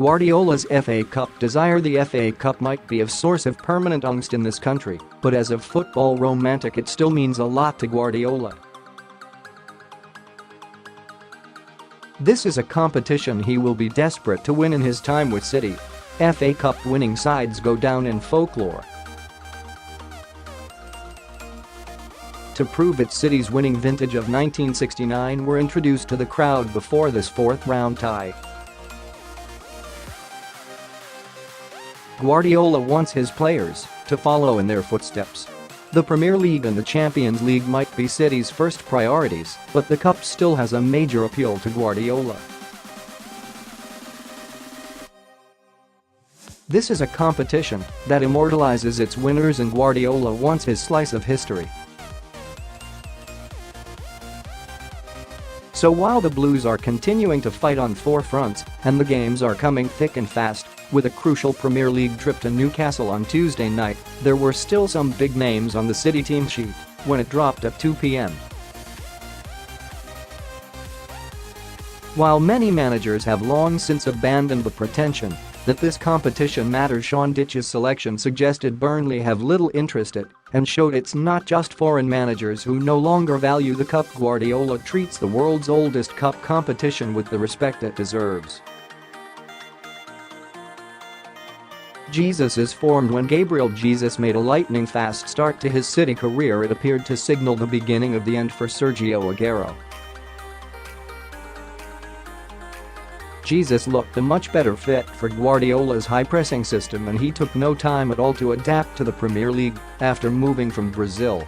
Guardiola's FA Cup desire. The FA Cup might be a source of permanent angst in this country, but as a football romantic it still means a lot to Guardiola. This is a competition he will be desperate to win in his time with City. FA Cup winning sides go down in folklore. To prove it, City's winning vintage of 1969 were introduced to the crowd before this fourth-round tie. Guardiola wants his players to follow in their footsteps. The Premier League and the Champions League might be City's first priorities, but the Cup still has a major appeal to Guardiola. This is a competition that immortalizes its winners, and Guardiola wants his slice of history. So while the Blues are continuing to fight on four fronts and the games are coming thick and fast, with a crucial Premier League trip to Newcastle on Tuesday night, there were still some big names on the City team sheet when it dropped at 2 p.m. While many managers have long since abandoned the pretension that this competition matters, Sean Dyche's selection suggested Burnley have little interest in it and showed it's not just foreign managers who no longer value the Cup. Guardiola treats the world's oldest cup competition with the respect it deserves. Jesus is formed. When Gabriel Jesus made a lightning-fast start to his City career, it appeared to signal the beginning of the end for Sergio Aguero. Jesus looked a much better fit for Guardiola's high-pressing system, and he took no time at all to adapt to the Premier League after moving from Brazil.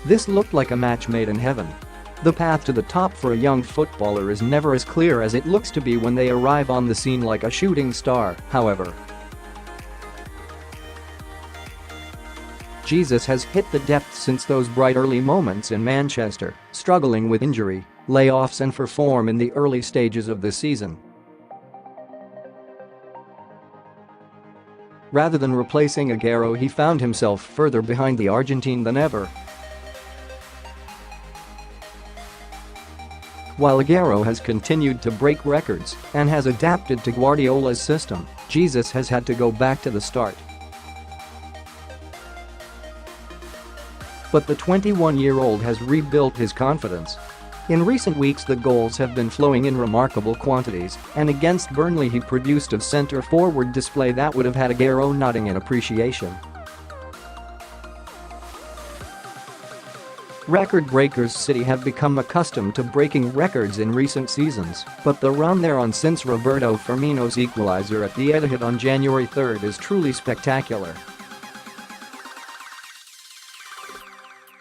This looked like a match made in heaven. The path to the top for a young footballer is never as clear as it looks to be when they arrive on the scene like a shooting star, however. Jesus has hit the depths since those bright early moments in Manchester, struggling with injury, layoffs and for form in the early stages of the season. Rather than replacing Aguero, he found himself further behind the Argentine than ever. While Aguero has continued to break records and has adapted to Guardiola's system, Jesus has had to go back to the start. But the 21-year-old has rebuilt his confidence. In recent weeks the goals have been flowing in remarkable quantities, and against Burnley he produced a centre-forward display that would have had Aguero nodding in appreciation. Record breakers. City have become accustomed to breaking records in recent seasons, but the run they're on since Roberto Firmino's equaliser at the Etihad on January 3 is truly spectacular.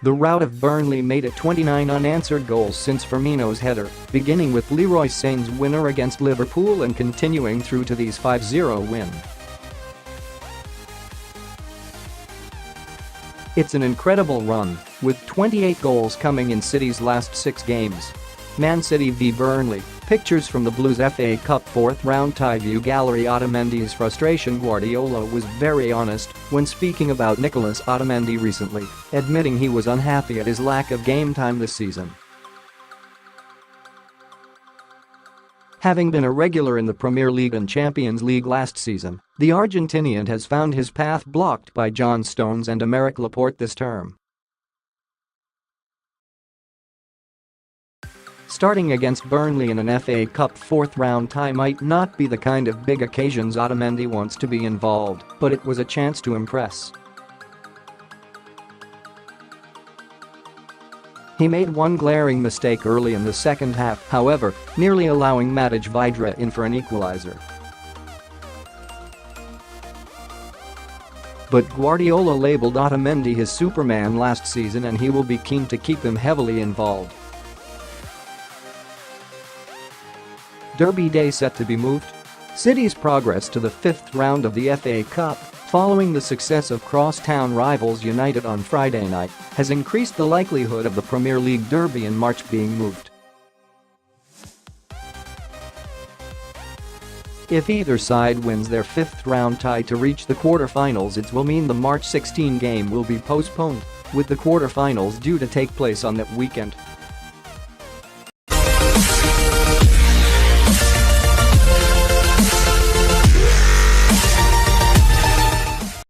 The rout of Burnley made it 29 unanswered goals since Firmino's header, beginning with Leroy Sane's winner against Liverpool and continuing through to these 5-0 win. It's an incredible run, with 28 goals coming in City's last 6 games. Man City v Burnley. Pictures from the Blues FA Cup fourth-round tie view gallery. Otamendi's frustration. Guardiola was very honest when speaking about Nicolas Otamendi recently, admitting he was unhappy at his lack of game time this season. Having been a regular in the Premier League and Champions League last season, the Argentinian has found his path blocked by John Stones and Aymeric Laporte this term. Starting against Burnley in an FA Cup fourth-round tie might not be the kind of big occasions Otamendi wants to be involved, but it was a chance to impress. He made one glaring mistake early in the second half, however, nearly allowing Matic Vydra in for an equaliser. But Guardiola labelled Otamendi his Superman last season, and he will be keen to keep him heavily involved. Derby day set to be moved? City's progress to the fifth round of the FA Cup, following the success of cross-town rivals United on Friday night, has increased the likelihood of the Premier League derby in March being moved. If either side wins their fifth-round tie to reach the quarter-finals, it will mean the March 16 game will be postponed, with the quarter-finals due to take place on that weekend.